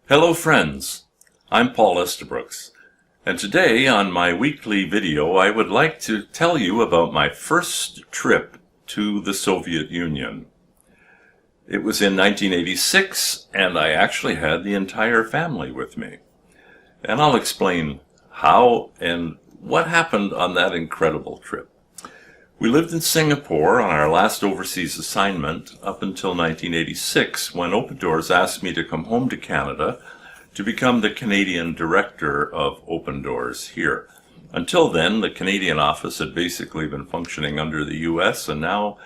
Hello friends, I'm Paul Estabrooks, and today on my weekly video I would like to tell you about my first trip to the Soviet Union. It was in 1986 and I actually had the entire family with me. And I'll explain how and what happened on that incredible trip. We lived in Singapore on our last overseas assignment up until 1986 when Open Doors asked me to come home to Canada to become the Canadian director of Open Doors here. Until then, the Canadian office had basically been functioning under the US, and now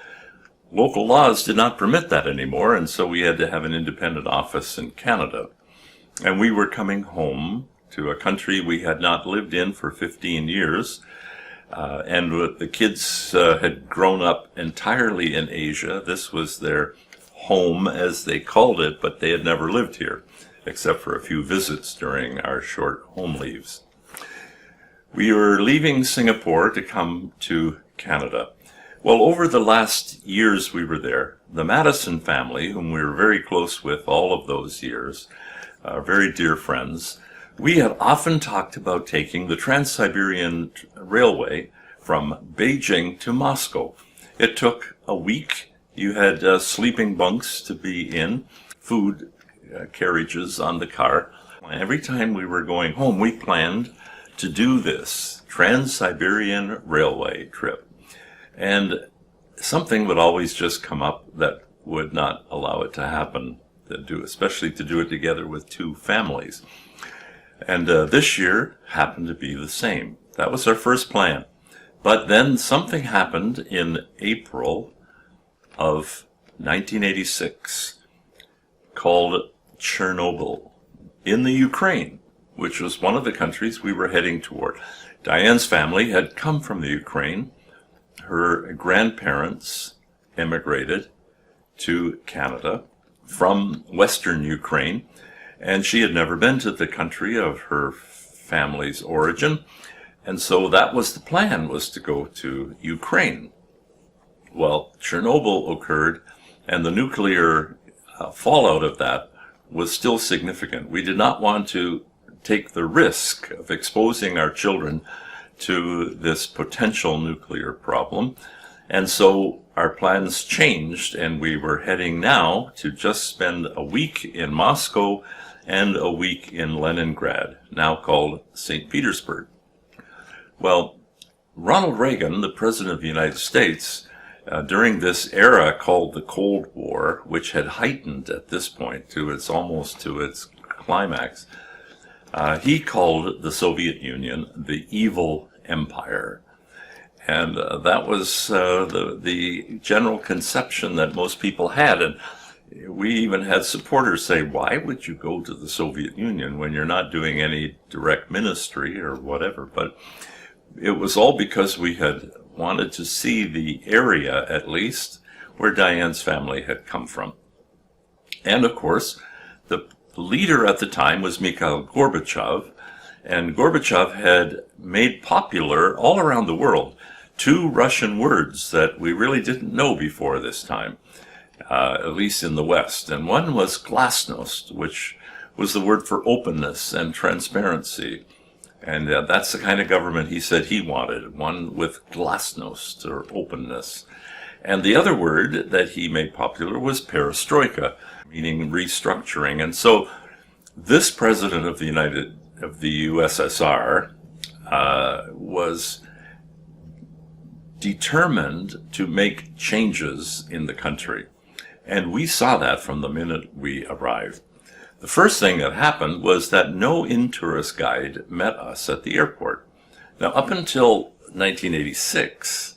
local laws did not permit that anymore, and so we had to have an independent office in Canada. And we were coming home to a country we had not lived in for 15 years. And the kids had grown up entirely in Asia. This was their home, as they called it, but they had never lived here, except for a few visits during our short home leaves. We were leaving Singapore to come to Canada. Well, over the last years we were there, the Madison family, whom we were very close with all of those years, very dear friends, we had often talked about taking the Trans-Siberian Railway from Beijing to Moscow. It took a week. You had sleeping bunks to be in, food carriages on the car. Every time we were going home, we planned to do this Trans-Siberian Railway trip. And something would always just come up that would not allow it to happen, especially to do it together with two families. And this year happened to be the same. That was our first plan. But then something happened in April of 1986 called Chernobyl in the Ukraine, which was one of the countries we were heading toward. Diane's family had come from the Ukraine. Her grandparents immigrated to Canada from Western Ukraine, and she had never been to the country of her family's origin, and so that was the plan, was to go to Ukraine. Well, Chernobyl occurred, and the nuclear fallout of that was still significant. We did not want to take the risk of exposing our children to this potential nuclear problem, and so our plans changed, and we were heading now to just spend a week in Moscow and a week in Leningrad, now called St. Petersburg. Well, Ronald Reagan, the President of the United States, during this era called the Cold War, which had heightened at this point to almost to its climax, he called the Soviet Union the evil empire. And that was the general conception that most people had. And we even had supporters say, why would you go to the Soviet Union when you're not doing any direct ministry or whatever? But it was all because we had wanted to see the area, at least, where Diane's family had come from. And of course, the leader at the time was Mikhail Gorbachev, and Gorbachev had made popular all around the world two Russian words that we really didn't know before this time. At least in the West. And one was Glasnost, which was the word for openness and transparency. And that's the kind of government he said he wanted, one with Glasnost, or openness. And the other word that he made popular was Perestroika, meaning restructuring. And so this president of the USSR was determined to make changes in the country. And we saw that from the minute we arrived. The first thing that happened was that no in-tourist guide met us at the airport. Now, up until 1986,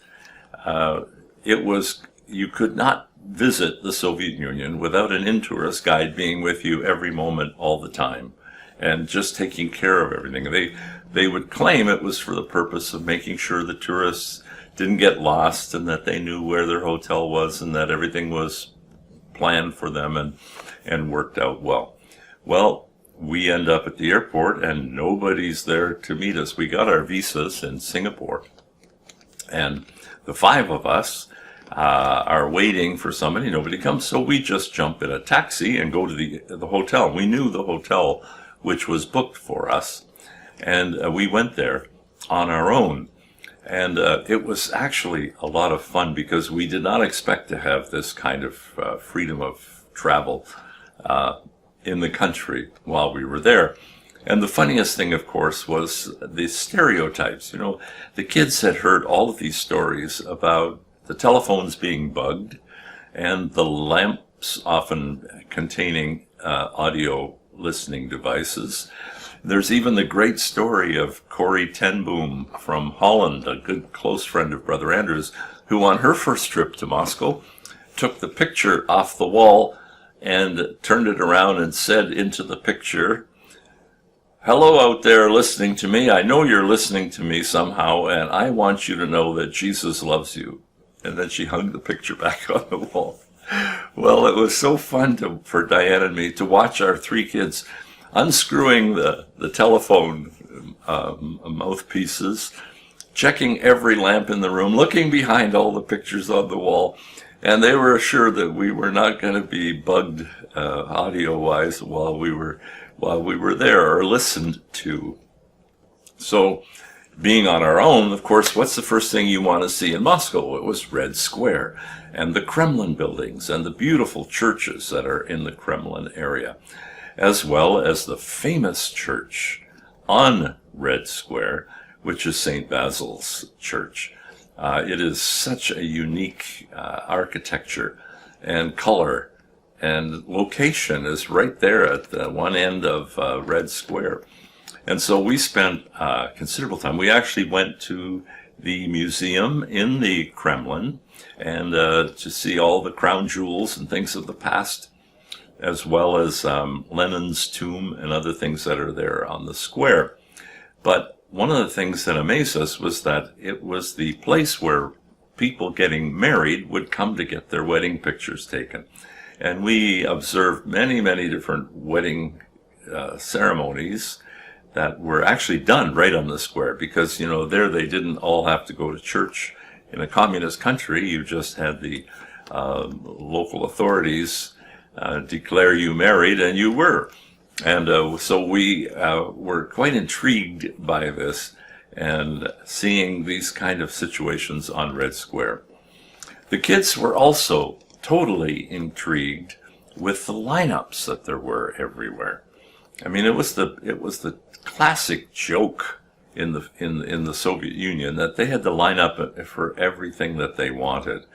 you could not visit the Soviet Union without an in-tourist guide being with you every moment, all the time, and just taking care of everything. They would claim it was for the purpose of making sure the tourists didn't get lost and that they knew where their hotel was and that everything was planned for them and worked out well. Well, we end up at the airport and nobody's there to meet us. We got our visas in Singapore, and the five of us are waiting for somebody. Nobody comes, so we just jump in a taxi and go to the hotel. We knew the hotel, which was booked for us, and we went there on our own. And it was actually a lot of fun because we did not expect to have this kind of freedom of travel in the country while we were there. And the funniest thing, of course, was the stereotypes. You know, the kids had heard all of these stories about the telephones being bugged and the lamps often containing audio listening devices. There's even the great story of Corrie ten Boom from Holland, a good close friend of Brother Andrew's, who on her first trip to Moscow took the picture off the wall and turned it around and said into the picture, "Hello out there listening to me. I know you're listening to me somehow, and I want you to know that Jesus loves you." And then she hung the picture back on the wall. Well, it was so fun for Diane and me to watch our three kids unscrewing the telephone mouthpieces, checking every lamp in the room, looking behind all the pictures on the wall, and they were assured that we were not going to be bugged audio-wise while we were there or listened to. So, being on our own, of course, what's the first thing you want to see in Moscow? It was Red Square and the Kremlin buildings and the beautiful churches that are in the Kremlin area, as well as the famous church on Red Square, which is St. Basil's Church. It is such a unique architecture and color, and location is right there at the one end of Red Square. And so we spent considerable time. We actually went to the museum in the Kremlin and to see all the crown jewels and things of the past, as well as Lenin's tomb and other things that are there on the square. But one of the things that amazed us was that it was the place where people getting married would come to get their wedding pictures taken. And we observed many, many different wedding ceremonies that were actually done right on the square, because, you know, there they didn't all have to go to church. In a communist country, you just had the local authorities declare you married, and you were. And so we were quite intrigued by this and seeing these kind of situations on Red Square. The kids were also totally intrigued with the lineups that there were everywhere. I mean, it was the classic joke in the Soviet Union that they had to line up for everything that they wanted,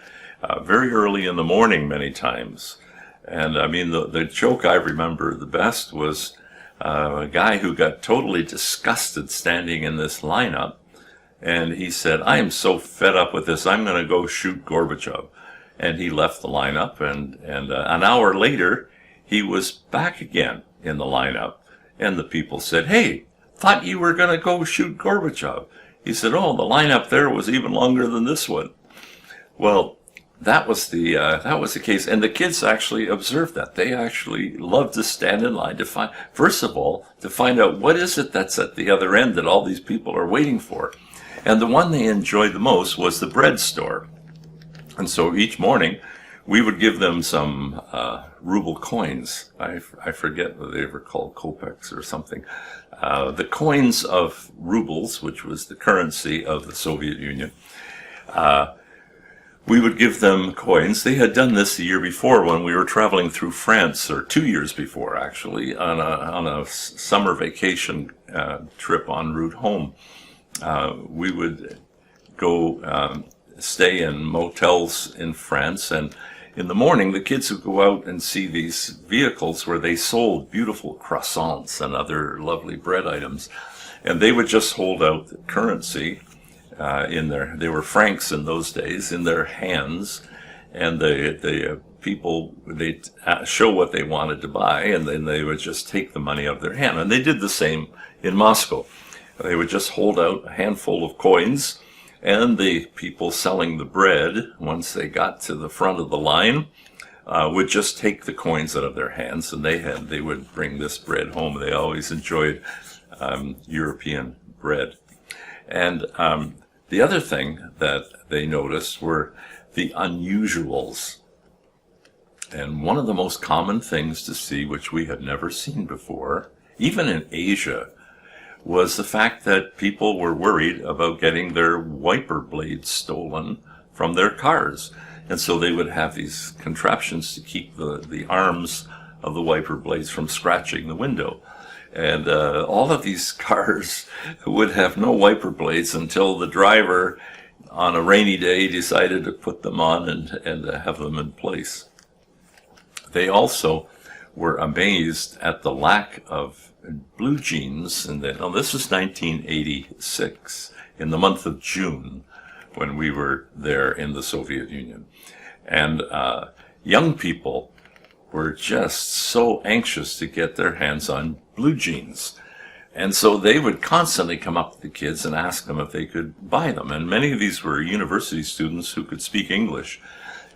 very early in the morning many times. And I mean, the joke I remember the best was a guy who got totally disgusted standing in this lineup, and he said, "I am so fed up with this, I'm going to go shoot Gorbachev." And he left the lineup, and an hour later, he was back again in the lineup. And the people said, "Hey, thought you were going to go shoot Gorbachev." He said, "Oh, the lineup there was even longer than this one." Well, that was the case, and the kids actually observed that. They actually loved to stand in line to find, first of all, to find out what is it that's at the other end that all these people are waiting for. And the one they enjoyed the most was the bread store. And so each morning, we would give them some ruble coins. I forget whether they were called kopecks or something. The coins of rubles, which was the currency of the Soviet Union. We would give them coins. They had done this the year before when we were traveling through France, or 2 years before, actually, on a summer vacation trip en route home. We would go stay in motels in France, and in the morning the kids would go out and see these vehicles where they sold beautiful croissants and other lovely bread items, and they would just hold out the currency they were francs in those days, in their hands, and the people, they'd show what they wanted to buy, and then they would just take the money out of their hand. And they did the same in Moscow. They would just hold out a handful of coins, and the people selling the bread, once they got to the front of the line, would just take the coins out of their hands, and they would bring this bread home. They always enjoyed European bread. And the other thing that they noticed were the unusuals. And one of the most common things to see, which we had never seen before, even in Asia, was the fact that people were worried about getting their wiper blades stolen from their cars. And so they would have these contraptions to keep the arms of the wiper blades from scratching the window. And all of these cars would have no wiper blades until the driver, on a rainy day, decided to put them on and have them in place. They also were amazed at the lack of blue jeans. And this was 1986, in the month of June, when we were there in the Soviet Union. And young people were just so anxious to get their hands on blue jeans. And so they would constantly come up to the kids and ask them if they could buy them. And many of these were university students who could speak English.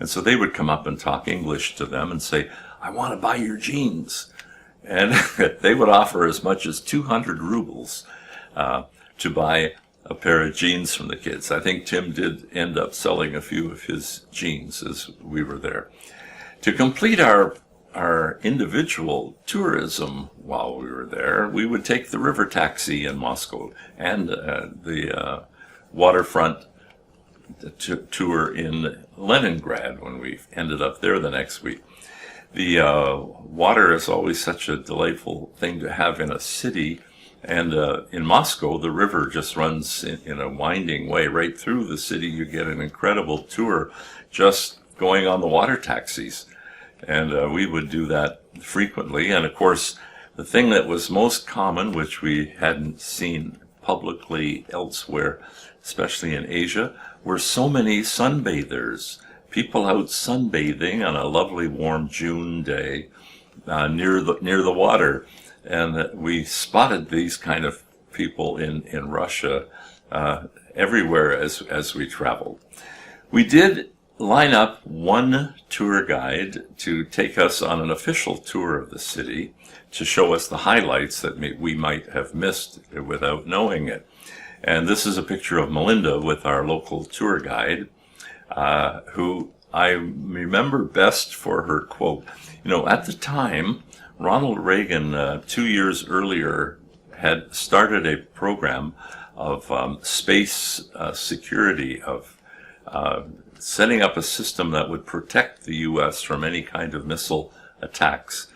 And so they would come up and talk English to them and say, "I want to buy your jeans." And they would offer as much as 200 rubles to buy a pair of jeans from the kids. I think Tim did end up selling a few of his jeans as we were there. To complete our individual tourism while we were there, we would take the river taxi in Moscow and the waterfront tour in Leningrad when we ended up there the next week. The water is always such a delightful thing to have in a city, and in Moscow the river just runs in a winding way right through the city. You get an incredible tour just going on the water taxis, and we would do that frequently. And of course, the thing that was most common, which we hadn't seen publicly elsewhere, especially in Asia, were so many sunbathers. People out sunbathing on a lovely warm June day near the water. And we spotted these kind of people in Russia everywhere as we traveled. We did line up one tour guide to take us on an official tour of the city to show us the highlights that we might have missed without knowing it. And this is a picture of Melinda with our local tour guide, who I remember best for her quote. At the time, Ronald Reagan, 2 years earlier, had started a program of space security, of setting up a system that would protect the U.S. from any kind of missile attacks.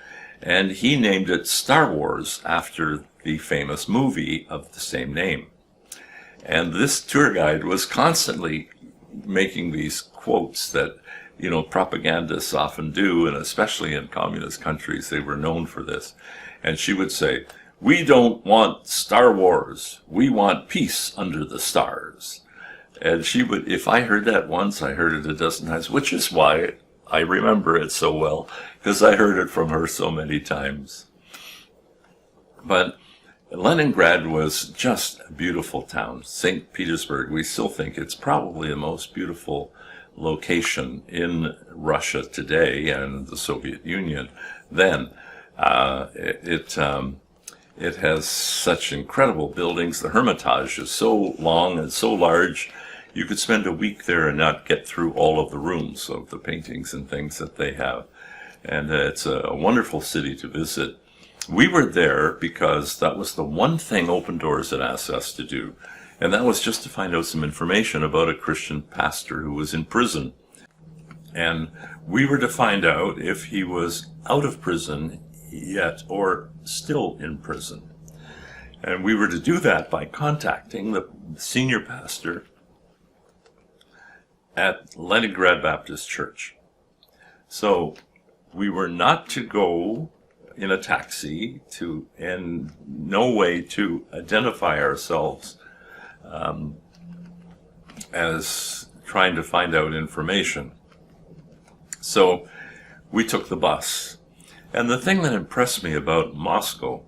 And he named it Star Wars after the famous movie of the same name. And this tour guide was constantly making these quotes that, propagandists often do, and especially in communist countries, they were known for this. And she would say, "We don't want Star Wars. We want peace under the stars." And she would, if I heard that once, I heard it a dozen times, which is why I remember it so well, because I heard it from her so many times. But Leningrad was just a beautiful town. St. Petersburg, we still think it's probably the most beautiful location in Russia today and the Soviet Union then. It has such incredible buildings. The Hermitage is so long and so large, you could spend a week there and not get through all of the rooms of the paintings and things that they have. And it's a wonderful city to visit. We were there because that was the one thing Open Doors had asked us to do, and that was just to find out some information about a Christian pastor who was in prison. And we were to find out if he was out of prison yet or still in prison. And we were to do that by contacting the senior pastor at Leningrad Baptist Church. So we were not to go in a taxi in no way to identify ourselves as trying to find out information. So we took the bus. And the thing that impressed me about Moscow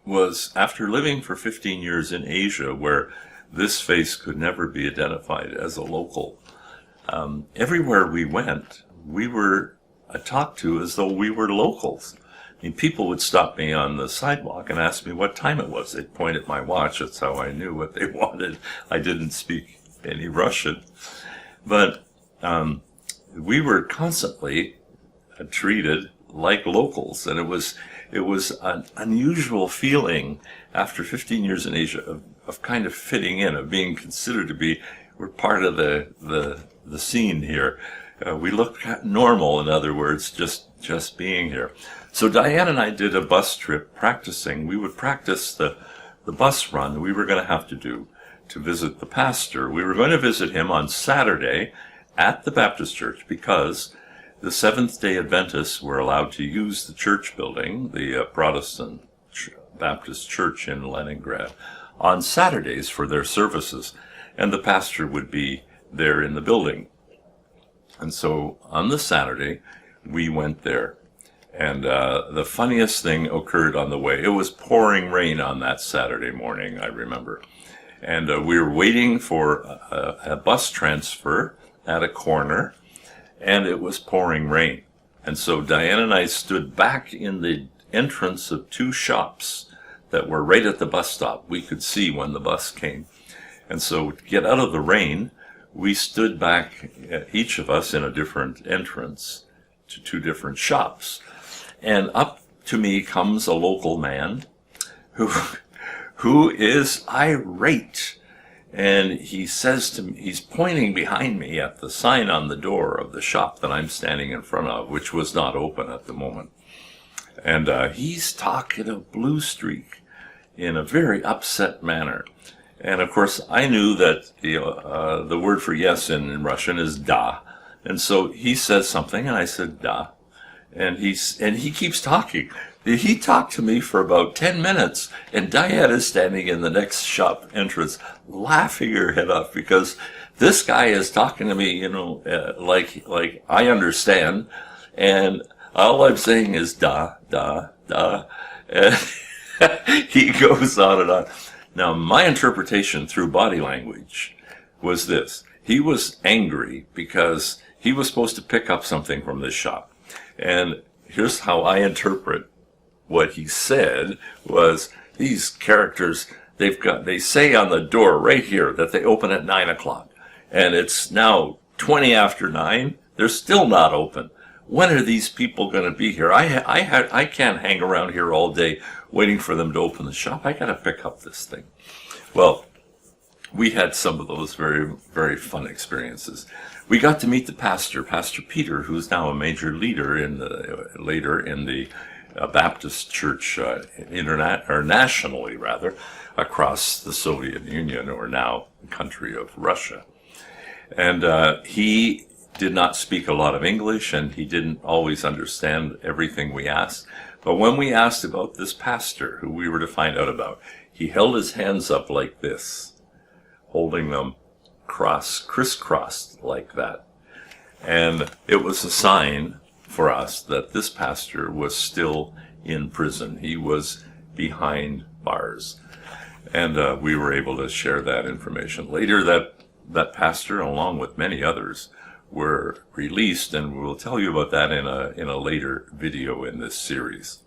was, after living for 15 years in Asia, where this face could never be identified as a local, everywhere we went, we were talked to as though we were locals. I mean, people would stop me on the sidewalk and ask me what time it was. They'd point at my watch. That's how I knew what they wanted. I didn't speak any Russian. But we were constantly treated like locals, and it was an unusual feeling after 15 years in Asia of kind of fitting in, of being considered to be, we're part of the scene here. We look normal, in other words, just being here. So Diane and I did a bus trip practicing. We would practice the bus run we were going to have to do to visit the pastor. We were going to visit him on Saturday at the Baptist church because the Seventh-day Adventists were allowed to use the church building, the Protestant Baptist church in Leningrad, on Saturdays for their services, and the pastor would be there in the building. And so on the Saturday, we went there. And the funniest thing occurred on the way. It was pouring rain on that Saturday morning, I remember. And we were waiting for a bus transfer at a corner, and it was pouring rain. And so Diane and I stood back in the entrance of two shops that were right at the bus stop. We could see when the bus came. And so to get out of the rain, we stood back, each of us in a different entrance to two different shops. And up to me comes a local man who is irate. And he says to me, he's pointing behind me at the sign on the door of the shop that I'm standing in front of, which was not open at the moment. And he's talking a blue streak in a very upset manner. And of course, I knew that the word for yes in Russian is da. And so he says something, and I said da. And he keeps talking. He talked to me for about 10 minutes, and Diane is standing in the next shop entrance, laughing her head off because this guy is talking to me, like I understand, and all I'm saying is da, da, da, and he goes on and on. Now, my interpretation through body language was this. He was angry because he was supposed to pick up something from this shop. And here's how I interpret what he said was, these characters, they say on the door right here that they open at 9 o'clock. And it's now 20 after 9. They're still not open. When are these people going to be here? I can't hang around here all day waiting for them to open the shop. I got to pick up this thing. Well, we had some of those very, very fun experiences. We got to meet the pastor, Pastor Peter, who's now a major leader later in the Baptist Church nationally, rather, across the Soviet Union, or now the country of Russia. And he did not speak a lot of English, and he didn't always understand everything we asked. But when we asked about this pastor, who we were to find out about, he held his hands up like this, holding them crisscrossed like that. And it was a sign for us that this pastor was still in prison. He was behind bars. And we were able to share that information. Later, that pastor, along with many others, were released, and we'll tell you about that in a later video in this series.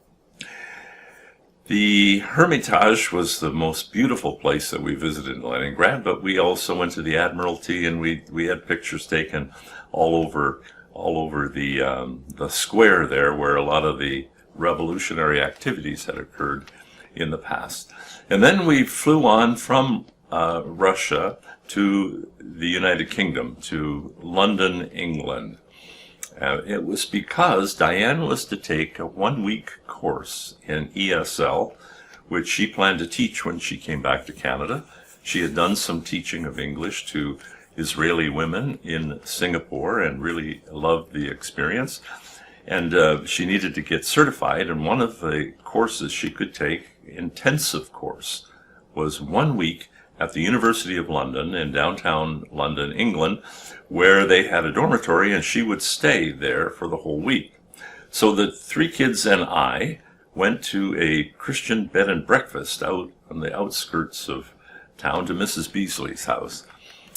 The Hermitage was the most beautiful place that we visited in Leningrad, but we also went to the Admiralty, and we had pictures taken all over the square there, where a lot of the revolutionary activities had occurred in the past. And then we flew on from Russia to the United Kingdom, to London, England. It was because Diane was to take a 1-week course in ESL, which she planned to teach when she came back to Canada. She had done some teaching of English to Israeli women in Singapore and really loved the experience. And she needed to get certified, and one of the courses she could take, intensive course, was 1 week at the University of London in downtown London, England, where they had a dormitory, and she would stay there for the whole week. So the 3 kids and I went to a Christian bed and breakfast out on the outskirts of town to Mrs. Beasley's house.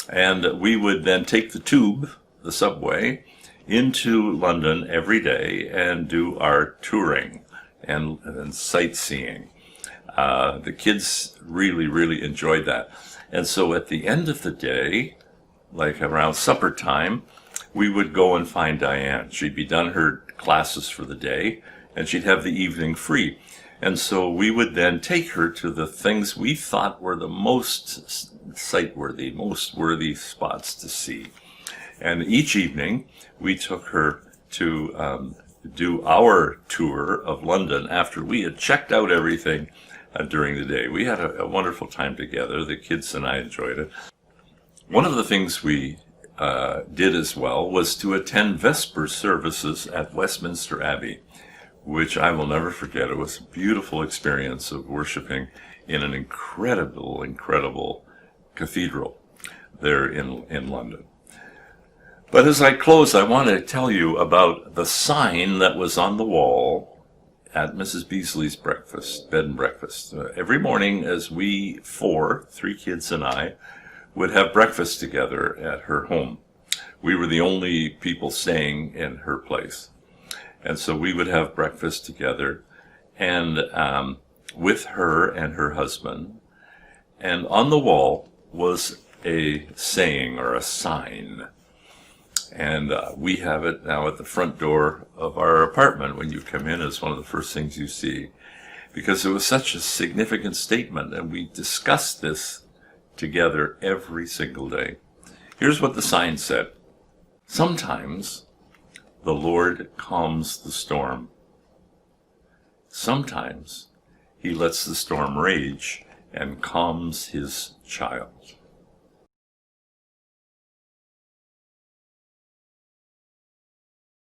And we would then take the tube, the subway, into London every day and do our touring and sightseeing. The kids really, really enjoyed that. And so at the end of the day, like around supper time, we would go and find Diane. She'd be done her classes for the day, and she'd have the evening free. And so we would then take her to the things we thought were the most sight-worthy, most worthy spots to see. And each evening, we took her to do our tour of London after we had checked out everything during the day. We had a wonderful time together. The kids and I enjoyed it. One of the things we did as well was to attend Vesper services at Westminster Abbey, which I will never forget. It was a beautiful experience of worshiping in an incredible cathedral there in London. But as I close, I want to tell you about the sign that was on the wall at Mrs. Beasley's bed and breakfast. Every morning as we three kids and I, would have breakfast together at her home. We were the only people staying in her place. And so we would have breakfast together and with her and her husband. And on the wall was a saying or a sign. And we have it now at the front door of our apartment when you come in. It's one of the first things you see, because it was such a significant statement, and we discussed this together every single day. Here's what the sign said. Sometimes the Lord calms the storm. Sometimes he lets the storm rage and calms his child.